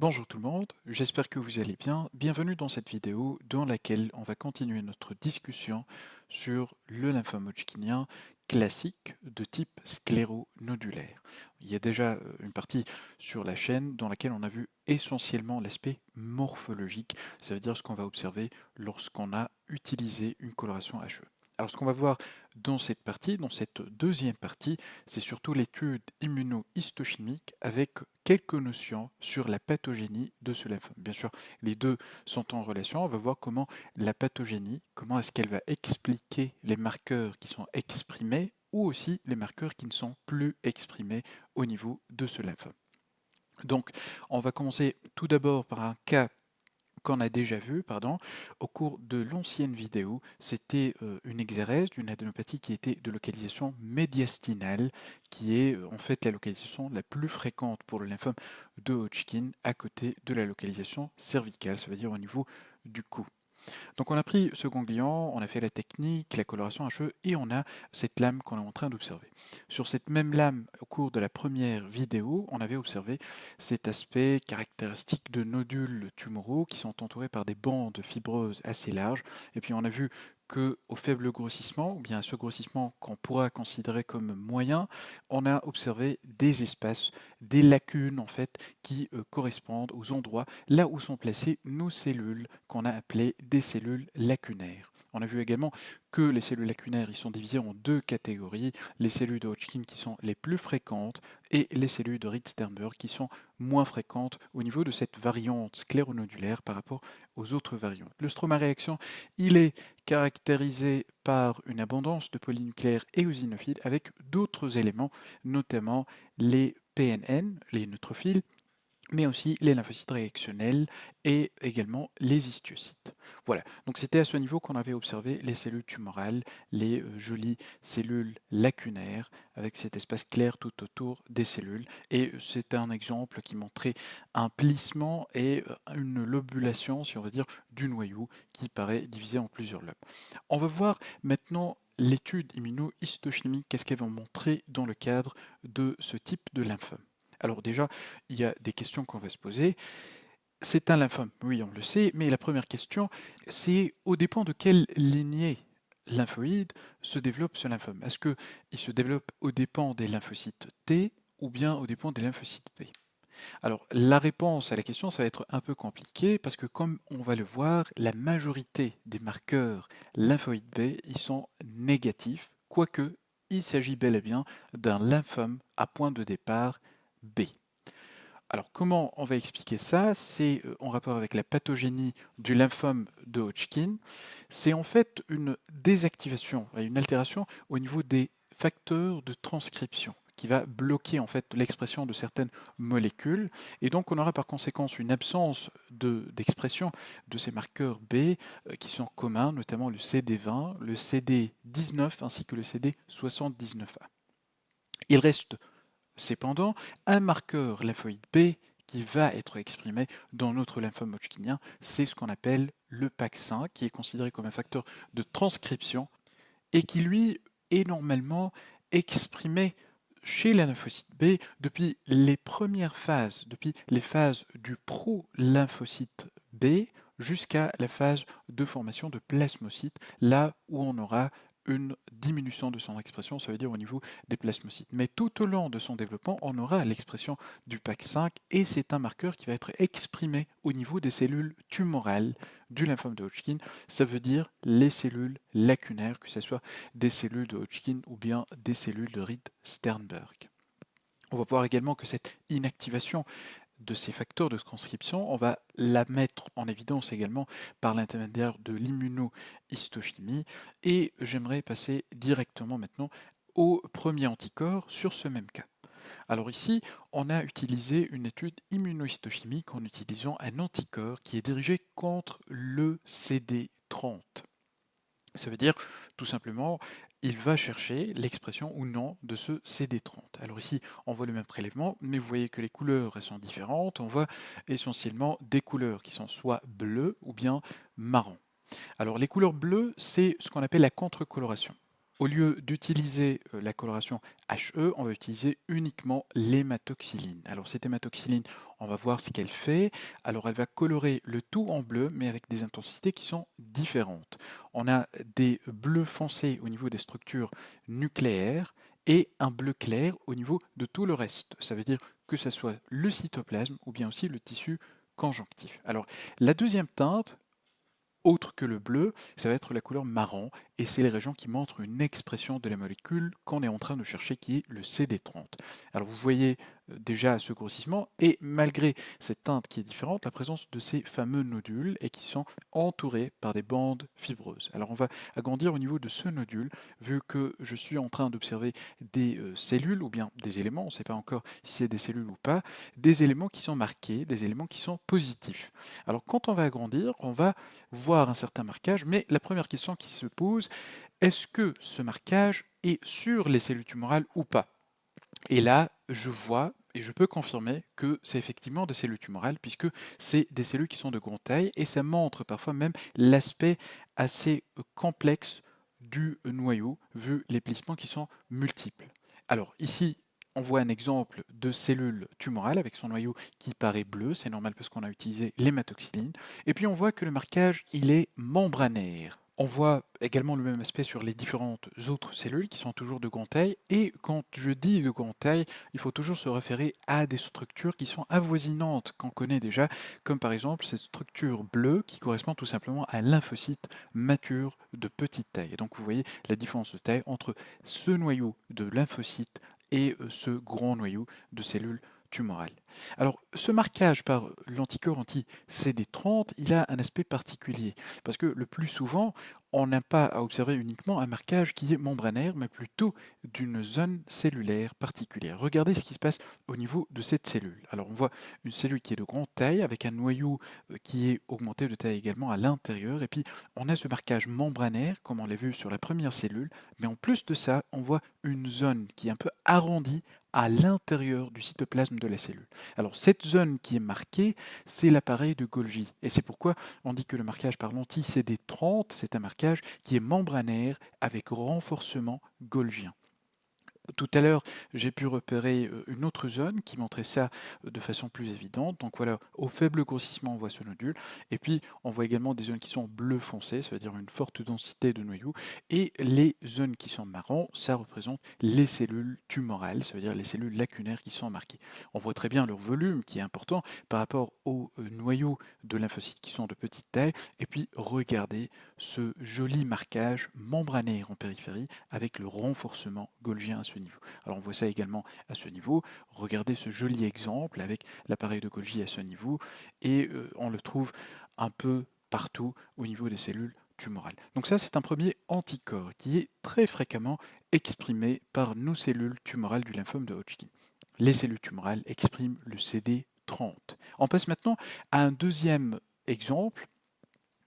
Bonjour tout le monde, j'espère que vous allez bien. Bienvenue dans cette vidéo dans laquelle on va continuer notre discussion sur le lymphome hodgkinien classique de type scléronodulaire. Il y a déjà une partie sur la chaîne dans laquelle on a vu essentiellement l'aspect morphologique, ça veut dire ce qu'on va observer lorsqu'on a utilisé une coloration HE. Alors ce qu'on va voir dans cette partie, dans cette deuxième partie, c'est surtout l'étude immunohistochimique avec quelques notions sur la pathogénie de ce lymphome. Bien sûr, les deux sont en relation. On va voir comment la pathogénie, comment est-ce qu'elle va expliquer les marqueurs qui sont exprimés ou aussi les marqueurs qui ne sont plus exprimés au niveau de ce lymphome. Donc, on va commencer tout d'abord par un cas qu'on a déjà vu au cours de l'ancienne vidéo. C'était une exérèse d'une adénopathie qui était de localisation médiastinale, qui est en fait la localisation la plus fréquente pour le lymphome de Hodgkin à côté de la localisation cervicale, ça veut dire au niveau du cou. Donc on a pris ce ganglion, on a fait la technique, la coloration HE et on a cette lame qu'on est en train d'observer. Sur cette même lame, au cours de la première vidéo, on avait observé cet aspect caractéristique de nodules tumoraux qui sont entourés par des bandes fibreuses assez larges. Et puis on a vu qu'au faible grossissement, ou bien à ce grossissement qu'on pourra considérer comme moyen, on a observé des espaces, des lacunes en fait, qui correspondent aux endroits là où sont placées nos cellules qu'on a appelées des cellules lacunaires. On a vu également que les cellules lacunaires ils sont divisées en deux catégories, les cellules de Hodgkin qui sont les plus fréquentes et les cellules de Reed-Sternberg qui sont moins fréquentes au niveau de cette variante scléronodulaire par rapport aux autres variantes. Le stroma réaction, il est caractérisé par une abondance de polynucléaires éosinophiles avec d'autres éléments, notamment les PNN, les neutrophiles, mais aussi les lymphocytes réactionnels et également les histiocytes. Voilà, donc c'était à ce niveau qu'on avait observé les cellules tumorales, les jolies cellules lacunaires avec cet espace clair tout autour des cellules. Et c'est un exemple qui montrait un plissement et une lobulation, si on veut dire, du noyau qui paraît divisé en plusieurs lobes. On va voir maintenant l'étude immunohistochimique, qu'est-ce qu'elle va montrer dans le cadre de ce type de lymphome. Alors déjà, il y a des questions qu'on va se poser. C'est un lymphome, oui, on le sait, mais la première question, c'est au dépend de quelle lignée lymphoïde se développe ce lymphome. Est-ce qu'il se développe au dépend des lymphocytes T ou bien au dépend des lymphocytes B? Alors, la réponse à la question, ça va être un peu compliqué parce que comme on va le voir, la majorité des marqueurs lymphoïdes B, ils sont négatifs, quoique il s'agit bel et bien d'un lymphome à point de départ B. Alors comment on va expliquer ça? C'est en rapport avec la pathogénie du lymphome de Hodgkin. C'est en fait une désactivation, une altération au niveau des facteurs de transcription qui va bloquer en fait l'expression de certaines molécules et donc on aura par conséquent une absence d'expression de ces marqueurs B qui sont communs, notamment le CD20, le CD19 ainsi que le CD79A. Il reste cependant un marqueur lymphoïde B qui va être exprimé dans notre lymphome hodgkinien, c'est ce qu'on appelle le PAC5, qui est considéré comme un facteur de transcription et qui lui est normalement exprimé chez la lymphocyte B depuis les premières phases, depuis les phases du pro-lymphocyte B jusqu'à la phase de formation de plasmocytes, là où on aura une diminution de son expression, ça veut dire au niveau des plasmocytes. Mais tout au long de son développement, on aura l'expression du PAC5 et c'est un marqueur qui va être exprimé au niveau des cellules tumorales du lymphome de Hodgkin. Ça veut dire les cellules lacunaires, que ce soit des cellules de Hodgkin ou bien des cellules de Reed-Sternberg. On va voir également que cette inactivation de ces facteurs de transcription, on va la mettre en évidence également par l'intermédiaire de l'immunohistochimie. Et j'aimerais passer directement maintenant au premier anticorps sur ce même cas. Alors ici, on a utilisé une étude immunohistochimique en utilisant un anticorps qui est dirigé contre le CD30. Ça veut dire tout simplement, il va chercher l'expression ou non de ce CD30. Alors ici, on voit le même prélèvement, mais vous voyez que les couleurs elles sont différentes. On voit essentiellement des couleurs qui sont soit bleues ou bien marron. Alors les couleurs bleues, c'est ce qu'on appelle la contre-coloration. Au lieu d'utiliser la coloration HE, on va utiliser uniquement l'hématoxyline. Alors cette hématoxyline, on va voir ce qu'elle fait. Alors elle va colorer le tout en bleu, mais avec des intensités qui sont différentes. On a des bleus foncés au niveau des structures nucléaires et un bleu clair au niveau de tout le reste. Ça veut dire que ce soit le cytoplasme ou bien aussi le tissu conjonctif. Alors la deuxième teinte, autre que le bleu, ça va être la couleur marron, et c'est les régions qui montrent une expression de la molécule qu'on est en train de chercher, qui est le CD30. Alors vous voyez déjà ce grossissement, et malgré cette teinte qui est différente, la présence de ces fameux nodules, et qui sont entourés par des bandes fibreuses. Alors on va agrandir au niveau de ce nodule, vu que je suis en train d'observer des cellules, ou bien des éléments, on ne sait pas encore si c'est des cellules ou pas, des éléments qui sont marqués, des éléments qui sont positifs. Alors quand on va agrandir, on va voir un certain marquage, mais la première question qui se pose, est-ce que ce marquage est sur les cellules tumorales ou pas? Et là, je vois et je peux confirmer que c'est effectivement des cellules tumorales, puisque c'est des cellules qui sont de grande taille, et ça montre parfois même l'aspect assez complexe du noyau, vu les plissements qui sont multiples. Alors ici, on voit un exemple de cellule tumorale avec son noyau qui paraît bleu, c'est normal parce qu'on a utilisé l'hématoxyline. Et puis on voit que le marquage, il est membranaire. On voit également le même aspect sur les différentes autres cellules qui sont toujours de grande taille. Et quand je dis de grande taille, il faut toujours se référer à des structures qui sont avoisinantes, qu'on connaît déjà, comme par exemple cette structure bleue qui correspond tout simplement à un lymphocyte mature de petite taille. Et donc vous voyez la différence de taille entre ce noyau de lymphocyte et ce grand noyau de cellules tumorales. Alors, ce marquage par l'anticorps anti-CD30, il a un aspect particulier, parce que le plus souvent, on n'a pas à observer uniquement un marquage qui est membranaire, mais plutôt d'une zone cellulaire particulière. Regardez ce qui se passe au niveau de cette cellule. Alors, on voit une cellule qui est de grande taille, avec un noyau qui est augmenté de taille également à l'intérieur, et puis on a ce marquage membranaire, comme on l'a vu sur la première cellule, mais en plus de ça, on voit une zone qui est un peu arrondie à l'intérieur du cytoplasme de la cellule. Alors cette zone qui est marquée, c'est l'appareil de Golgi. Et c'est pourquoi on dit que le marquage par l'anti-CD30, c'est un marquage qui est membranaire avec renforcement golgien. Tout à l'heure, j'ai pu repérer une autre zone qui montrait ça de façon plus évidente. Donc voilà, au faible grossissement, on voit ce nodule. Et puis, on voit également des zones qui sont bleu foncé, ça veut dire une forte densité de noyaux. Et les zones qui sont marron, ça représente les cellules tumorales, ça veut dire les cellules lacunaires qui sont marquées. On voit très bien leur volume qui est important par rapport aux noyaux de lymphocytes qui sont de petite taille. Et puis, regardez ce joli marquage membranaire en périphérie avec le renforcement golgien à ce niveau. Alors on voit ça également à ce niveau. Regardez ce joli exemple avec l'appareil de Golgi à ce niveau, et on le trouve un peu partout au niveau des cellules tumorales. Donc ça, c'est un premier anticorps qui est très fréquemment exprimé par nos cellules tumorales du lymphome de Hodgkin. Les cellules tumorales expriment le CD30. On passe maintenant à un deuxième exemple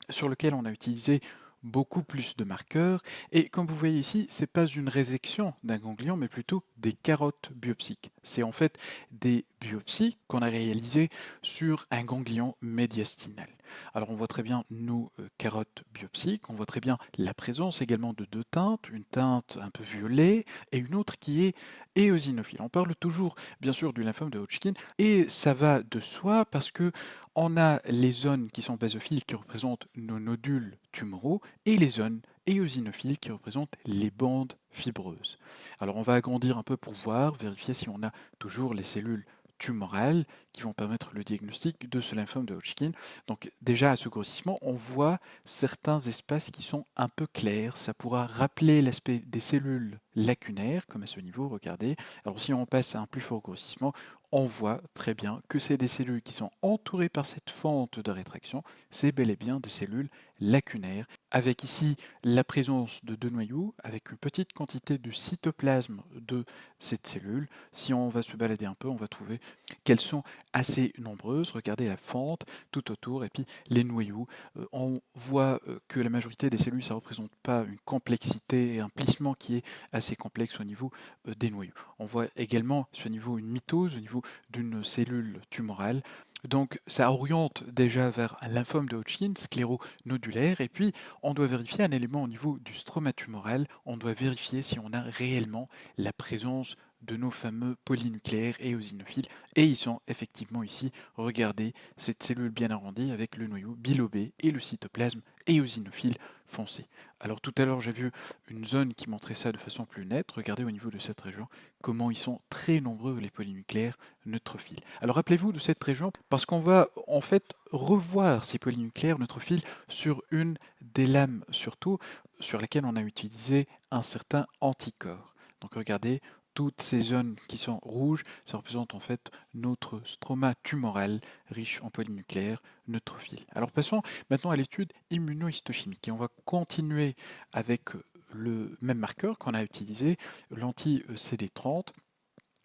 sur lequel on a utilisé beaucoup plus de marqueurs. Et comme vous voyez ici, ce n'est pas une résection d'un ganglion, mais plutôt des carottes biopsiques. C'est en fait des biopsies qu'on a réalisées sur un ganglion médiastinal. Alors on voit très bien nos carottes biopsiques, on voit très bien la présence également de deux teintes, une teinte un peu violet et une autre qui est éosinophile. On parle toujours bien sûr du lymphome de Hodgkin, et ça va de soi parce que on a les zones qui sont basophiles qui représentent nos nodules tumoraux et les zones éosinophiles qui représentent les bandes fibreuses. Alors on va agrandir un peu pour voir, vérifier si on a toujours les cellules tumorales qui vont permettre le diagnostic de ce lymphome de Hodgkin. Donc déjà à ce grossissement, on voit certains espaces qui sont un peu clairs. Ça pourra rappeler l'aspect des cellules lacunaires, comme à ce niveau, regardez. Alors si on passe à un plus fort grossissement, on voit très bien que c'est des cellules qui sont entourées par cette fente de rétraction. C'est bel et bien des cellules lacunaires, avec ici la présence de deux noyaux, avec une petite quantité de cytoplasme de cette cellule. Si on va se balader un peu, on va trouver qu'elles sont assez nombreuses. Regardez la fente tout autour, et puis les noyaux. On voit que la majorité des cellules, ça ne représente pas une complexité et un plissement qui est assez complexe au niveau des noyaux. On voit également ce niveau une mitose, au niveau d'une cellule tumorale. Donc ça oriente déjà vers un lymphome de Hodgkin, scléronodulaire, et puis on doit vérifier un élément au niveau du stroma tumoral, on doit vérifier si on a réellement la présence de nos fameux polynucléaires éosinophiles, et ils sont effectivement ici, regardez cette cellule bien arrondie avec le noyau bilobé et le cytoplasme éosinophile foncé. Alors tout à l'heure j'ai vu une zone qui montrait ça de façon plus nette, regardez au niveau de cette région comment ils sont très nombreux les polynucléaires neutrophiles. Alors rappelez-vous de cette région parce qu'on va en fait revoir ces polynucléaires neutrophiles sur une des lames surtout sur laquelle on a utilisé un certain anticorps. Donc regardez, toutes ces zones qui sont rouges, ça représente en fait notre stroma tumoral riche en polynucléaires neutrophiles. Alors passons maintenant à l'étude immunohistochimique et on va continuer avec le même marqueur qu'on a utilisé, l'anti-CD30.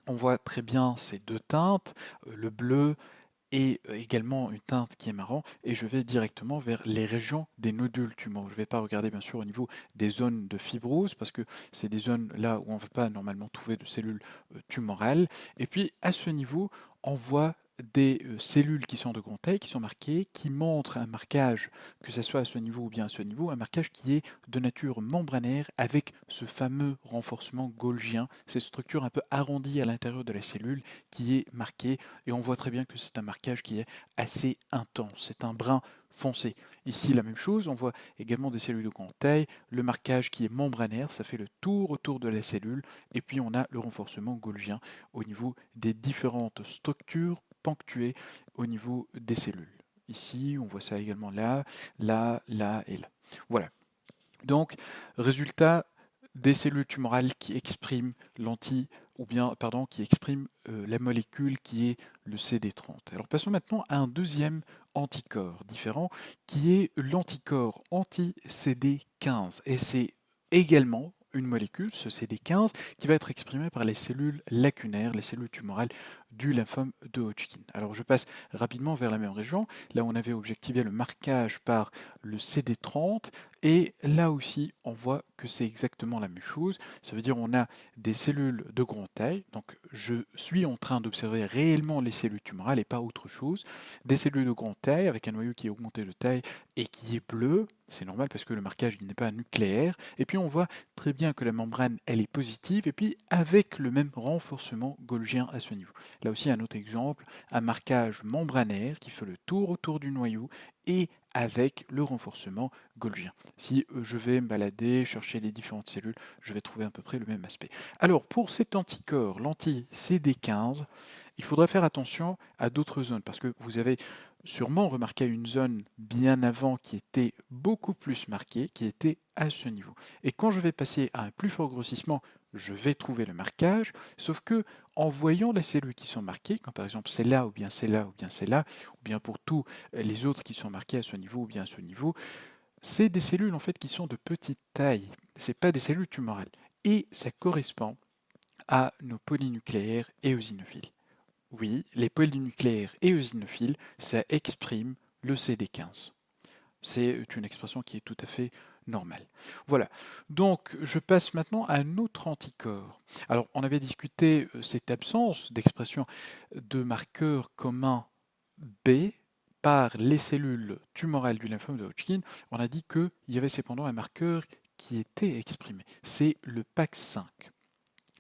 On voit très bien ces deux teintes, le bleu et également une teinte qui est marron, et je vais directement vers les régions des nodules tumoraux. Je ne vais pas regarder bien sûr au niveau des zones de fibrose, parce que c'est des zones là où on ne va pas normalement trouver de cellules tumorales. Et puis à ce niveau, on voit des cellules qui sont de grande taille, qui sont marquées, qui montrent un marquage, que ce soit à ce niveau ou bien à ce niveau, un marquage qui est de nature membranaire avec ce fameux renforcement golgien, cette structure un peu arrondie à l'intérieur de la cellule qui est marquée, et on voit très bien que c'est un marquage qui est assez intense, c'est un brun foncé. Ici la même chose, on voit également des cellules de grande taille, le marquage qui est membranaire, ça fait le tour autour de la cellule, et puis on a le renforcement golgien au niveau des différentes structures ponctuées au niveau des cellules. Ici, on voit ça également là, là, là et là. Voilà. Donc, résultat des cellules tumorales qui expriment qui expriment la molécule qui est le CD30. Alors passons maintenant à un deuxième anticorps différent qui est l'anticorps anti-CD15 et c'est également une molécule, ce CD15, qui va être exprimée par les cellules lacunaires, les cellules tumorales du lymphome de Hodgkin. Alors je passe rapidement vers la même région, là où on avait objectivé le marquage par le CD30, et là aussi on voit que c'est exactement la même chose, ça veut dire on a des cellules de grande taille, donc je suis en train d'observer réellement les cellules tumorales et pas autre chose, des cellules de grande taille avec un noyau qui est augmenté de taille et qui est bleu, c'est normal parce que le marquage n'est pas nucléaire, et puis on voit très bien que la membrane elle est positive, et puis avec le même renforcement golgien à ce niveau. Là aussi un autre exemple, un marquage membranaire qui fait le tour autour du noyau et avec le renforcement golgien. Si je vais me balader, chercher les différentes cellules, je vais trouver à peu près le même aspect. Alors pour cet anticorps, l'anti-CD15, il faudrait faire attention à d'autres zones parce que vous avez sûrement remarqué une zone bien avant qui était beaucoup plus marquée, qui était à ce niveau. Et quand je vais passer à un plus fort grossissement, je vais trouver le marquage, sauf que en voyant les cellules qui sont marquées, comme par exemple c'est là, ou bien c'est là, ou bien c'est là, ou bien pour tous les autres qui sont marqués à ce niveau, ou bien à ce niveau, c'est des cellules en fait qui sont de petite taille. C'est pas des cellules tumorales. Et ça correspond à nos polynucléaires éosinophiles. Oui, les polynucléaires éosinophiles, ça exprime le CD15. C'est une expression qui est tout à fait normale. Voilà. Donc, je passe maintenant à un autre anticorps. Alors, on avait discuté cette absence d'expression de marqueurs communs B par les cellules tumorales du lymphome de Hodgkin. On a dit qu'il y avait cependant un marqueur qui était exprimé. C'est le PAX5.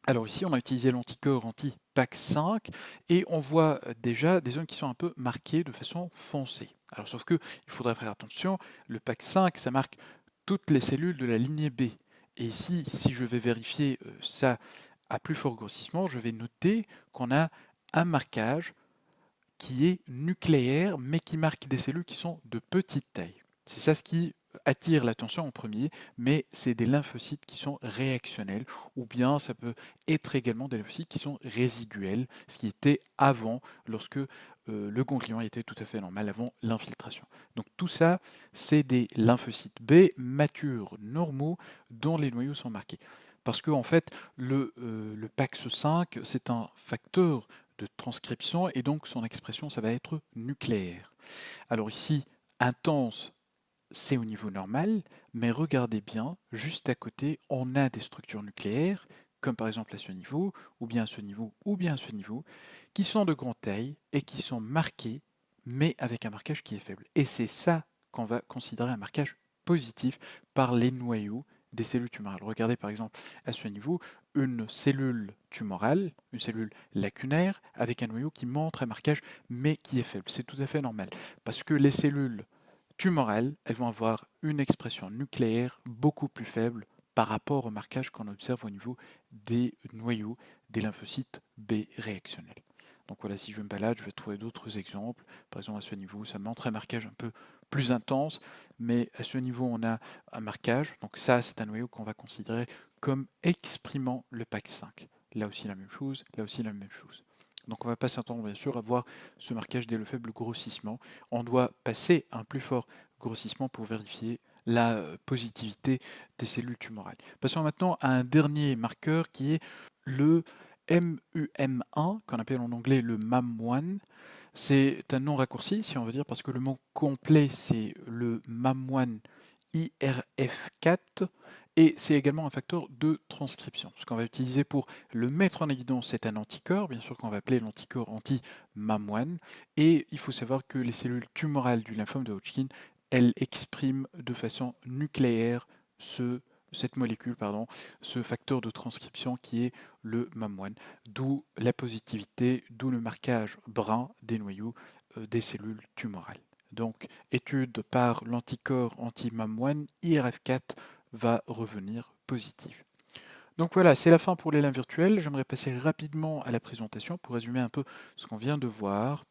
Alors ici, on a utilisé l'anticorps anti-PAX5 et on voit déjà des zones qui sont un peu marquées de façon foncée. Alors sauf que il faudrait faire attention, le PAX5, ça marque toutes les cellules de la lignée B. Et ici, si je vais vérifier ça à plus fort grossissement, je vais noter qu'on a un marquage qui est nucléaire, mais qui marque des cellules qui sont de petite taille. C'est ça ce qui attire l'attention en premier, mais c'est des lymphocytes qui sont réactionnels, ou bien ça peut être également des lymphocytes qui sont résiduels, ce qui était avant, lorsque le ganglion était tout à fait normal, avant l'infiltration. Donc tout ça, c'est des lymphocytes B matures, normaux, dont les noyaux sont marqués. Parce que en fait, le PAX5, c'est un facteur de transcription et donc son expression, ça va être nucléaire. Alors ici, intense, c'est au niveau normal, mais regardez bien, juste à côté, on a des structures nucléaires, comme par exemple à ce niveau, ou bien à ce niveau, ou bien à ce niveau, qui sont de grande taille et qui sont marquées mais avec un marquage qui est faible. Et c'est ça qu'on va considérer un marquage positif par les noyaux des cellules tumorales. Regardez par exemple à ce niveau une cellule tumorale, une cellule lacunaire, avec un noyau qui montre un marquage mais qui est faible. C'est tout à fait normal, parce que les cellules tumorales, elles vont avoir une expression nucléaire beaucoup plus faible par rapport au marquage qu'on observe au niveau des noyaux des lymphocytes B réactionnels. Donc voilà, si je me balade, je vais trouver d'autres exemples. Par exemple, à ce niveau, ça montre un marquage un peu plus intense, mais à ce niveau, on a un marquage. Donc ça, c'est un noyau qu'on va considérer comme exprimant le PAX5. Là aussi la même chose, là aussi la même chose. Donc on ne va pas s'attendre bien sûr à voir ce marquage dès le faible grossissement. On doit passer à un plus fort grossissement pour vérifier la positivité des cellules tumorales. Passons maintenant à un dernier marqueur qui est le MUM1, qu'on appelle en anglais le MAM1. C'est un nom raccourci, si on veut dire, parce que le mot complet, c'est le MAM1 IRF4, et c'est également un facteur de transcription. Ce qu'on va utiliser pour le mettre en évidence, c'est un anticorps, bien sûr qu'on va appeler l'anticorps anti-MAM1, et il faut savoir que les cellules tumorales du lymphome de Hodgkin, elles expriment de façon nucléaire cette molécule, ce facteur de transcription qui est le MAM1, d'où la positivité, d'où le marquage brun des noyaux des cellules tumorales. Donc, étude par l'anticorps anti-MAM1, IRF4 va revenir positif. Donc voilà, c'est la fin pour les liens virtuels. J'aimerais passer rapidement à la présentation pour résumer un peu ce qu'on vient de voir.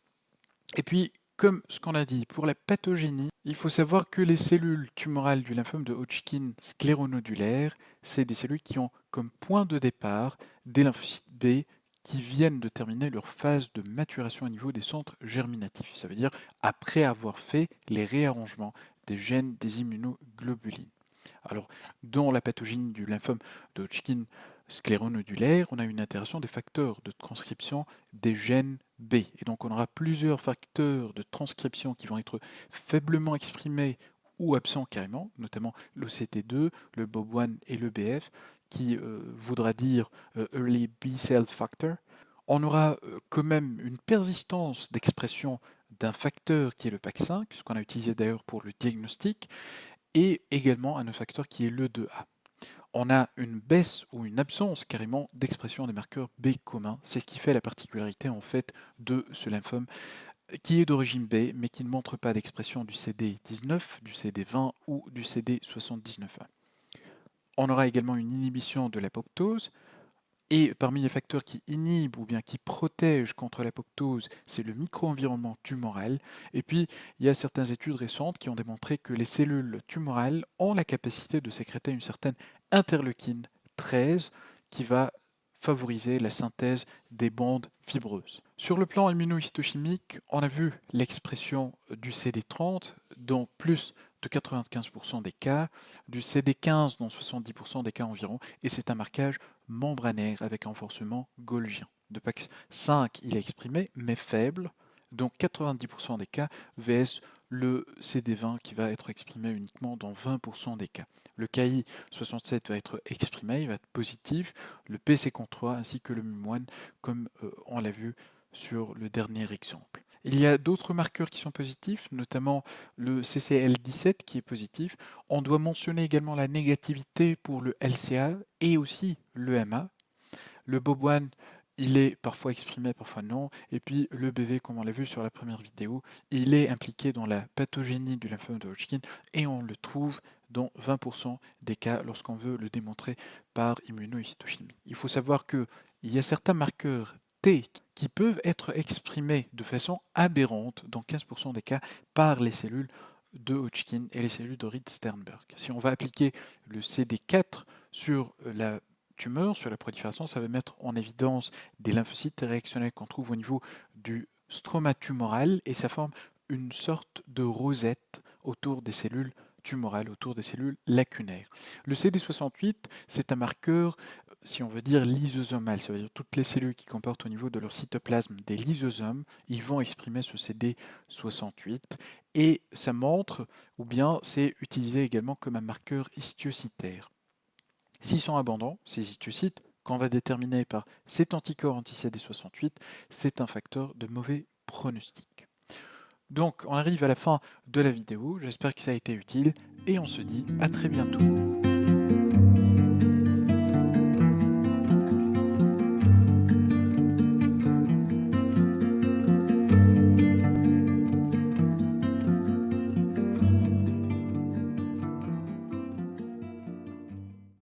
Et puis, comme ce qu'on a dit, pour la pathogénie, il faut savoir que les cellules tumorales du lymphome de Hodgkin scléronodulaire, c'est des cellules qui ont comme point de départ des lymphocytes B qui viennent de terminer leur phase de maturation au niveau des centres germinatifs. Ça veut dire après avoir fait les réarrangements des gènes des immunoglobulines. Alors, dans la pathogénie du lymphome de Hodgkin scléronodulaire, on a une interaction des facteurs de transcription des gènes B. Et donc, on aura plusieurs facteurs de transcription qui vont être faiblement exprimés ou absents carrément, notamment l'OCT2, le BOB1 et le BF, qui voudra dire Early B-Cell Factor. On aura quand même une persistance d'expression d'un facteur qui est le PAX5, ce qu'on a utilisé d'ailleurs pour le diagnostic, et également un autre facteur qui est l'E2A. On a une baisse ou une absence carrément d'expression des marqueurs B communs. C'est ce qui fait la particularité en fait de ce lymphome qui est d'origine B mais qui ne montre pas d'expression du CD19, du CD20 ou du CD79. On aura également une inhibition de l'apoptose. Et parmi les facteurs qui inhibent ou bien qui protègent contre l'apoptose, c'est le micro-environnement tumoral. Et puis, il y a certaines études récentes qui ont démontré que les cellules tumorales ont la capacité de sécréter une certaine interleukine 13 qui va favoriser la synthèse des bandes fibreuses. Sur le plan immunohistochimique, on a vu l'expression du CD30 dans plus de 95% des cas, du CD15 dans 70% des cas environ, et c'est un marquage membranaire avec renforcement golgien. De PAX5, il est exprimé, mais faible, donc 90% des cas, vs le CD20 qui va être exprimé uniquement dans 20% des cas. Le KI67 va être exprimé, il va être positif, le PC3 ainsi que le MUM1, comme on l'a vu sur le dernier exemple. Il y a d'autres marqueurs qui sont positifs, notamment le CCL17 qui est positif. On doit mentionner également la négativité pour le LCA et aussi le MA. Le BOB1, il est parfois exprimé, parfois non. Et puis le BV, comme on l'a vu sur la première vidéo, il est impliqué dans la pathogénie du lymphome de Hodgkin et on le trouve dans 20% des cas lorsqu'on veut le démontrer par immunohistochimie. Il faut savoir qu'il y a certains marqueurs T qui peuvent être exprimés de façon aberrante dans 15% des cas par les cellules de Hodgkin et les cellules de Reed-Sternberg. Si on va appliquer le CD4 sur la tumeur, sur la prolifération, ça va mettre en évidence des lymphocytes réactionnels qu'on trouve au niveau du stroma tumoral et ça forme une sorte de rosette autour des cellules tumorales, autour des cellules lacunaires. Le CD68, c'est un marqueur, si on veut dire lysosomal, ça veut dire toutes les cellules qui comportent au niveau de leur cytoplasme des lysosomes, ils vont exprimer ce CD68 et ça montre, ou bien c'est utilisé également comme un marqueur histiocytaire. S'ils sont abondants, ces histiocytes, qu'on va déterminer par cet anticorps anti-CD68, c'est un facteur de mauvais pronostic. Donc on arrive à la fin de la vidéo, j'espère que ça a été utile et on se dit à très bientôt.